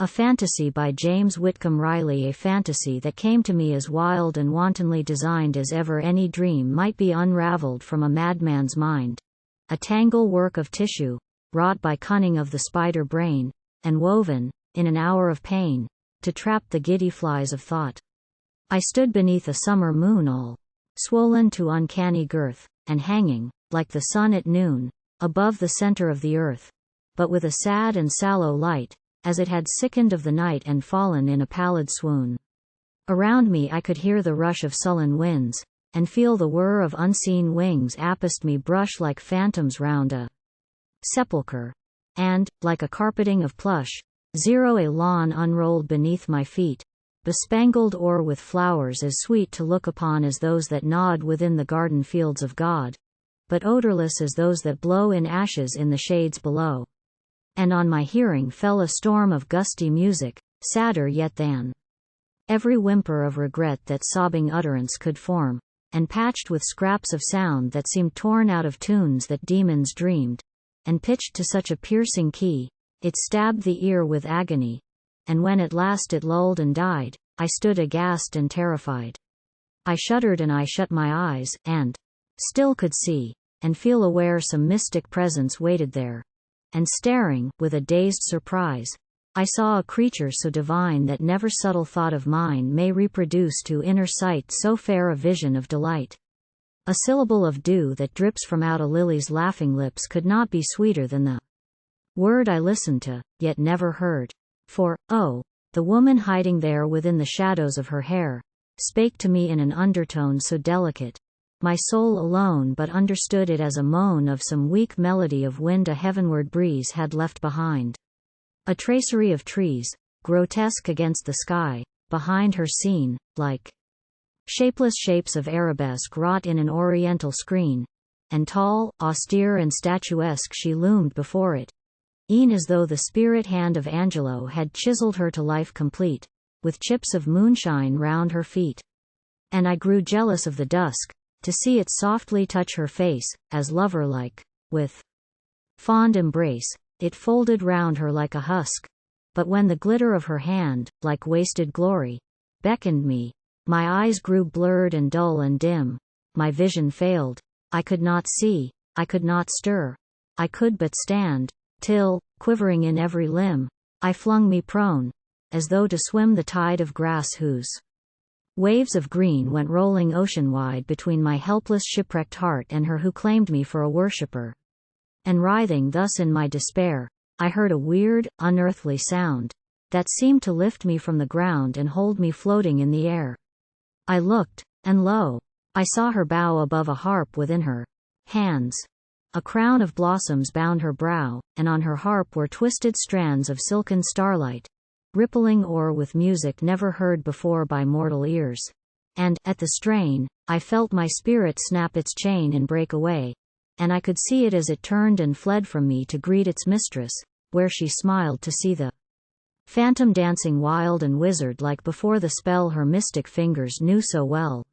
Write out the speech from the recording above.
A fantasy by James Whitcomb Riley, a fantasy that came to me as wild and wantonly designed as ever any dream might be unraveled from a madman's mind. A tangle-work of tissue, wrought by cunning of the spider brain, and woven, in an hour of pain, to trap the giddy flies of thought. I stood beneath a summer moon all swollen to uncanny girth, and hanging, like the sun at noon, above the center of the earth, but with a sad and sallow light, as it had sickened of the night and fallen in a pallid swoon. Around me I could hear the rush of sullen winds, and feel the whir of unseen wings apast me brush like phantoms round a sepulcher, and, like a carpeting of plush, zero a lawn unrolled beneath my feet, bespangled o'er with flowers as sweet to look upon as those that nod within the garden fields of God, but odorless as those that blow in ashes in the shades below. And on my hearing fell a storm of gusty music, sadder yet than every whimper of regret that sobbing utterance could form, and patched with scraps of sound that seemed torn out of tunes that demons dreamed, and pitched to such a piercing key, it stabbed the ear with agony. And when at last it lulled and died, I stood aghast and terrified. I shuddered and I shut my eyes, and still could see, and feel aware some mystic presence waited there. And staring, with a dazed surprise, I saw a creature so divine that never subtle thought of mine may reproduce to inner sight so fair a vision of delight. A syllable of dew that drips from out a lily's laughing lips could not be sweeter than the word I listened to, yet never heard. For, oh, the woman hiding there within the shadows of her hair, spake to me in an undertone so delicate, my soul alone but understood it as a moan of some weak melody of wind a heavenward breeze had left behind. A tracery of trees, grotesque against the sky, behind her seen, like shapeless shapes of arabesque wrought in an oriental screen, and tall, austere and statuesque she loomed before it, e'en as though the spirit hand of Angelo had chiseled her to life complete, with chips of moonshine round her feet. And I grew jealous of the dusk, to see it softly touch her face, as lover-like, with fond embrace, it folded round her like a husk. But when the glitter of her hand, like wasted glory, beckoned me, my eyes grew blurred and dull and dim, my vision failed, I could not see, I could not stir, I could but stand, till, quivering in every limb, I flung me prone, as though to swim the tide of grass whose waves of green went rolling ocean-wide between my helpless shipwrecked heart and her who claimed me for a worshipper. And writhing thus in my despair, I heard a weird, unearthly sound, that seemed to lift me from the ground and hold me floating in the air. I looked, and lo! I saw her bow above a harp within her hands. A crown of blossoms bound her brow, and on her harp were twisted strands of silken starlight, rippling o'er with music never heard before by mortal ears. And, at the strain, I felt my spirit snap its chain and break away, and I could see it as it turned and fled from me to greet its mistress, where she smiled to see the phantom dancing wild and wizard-like before the spell her mystic fingers knew so well.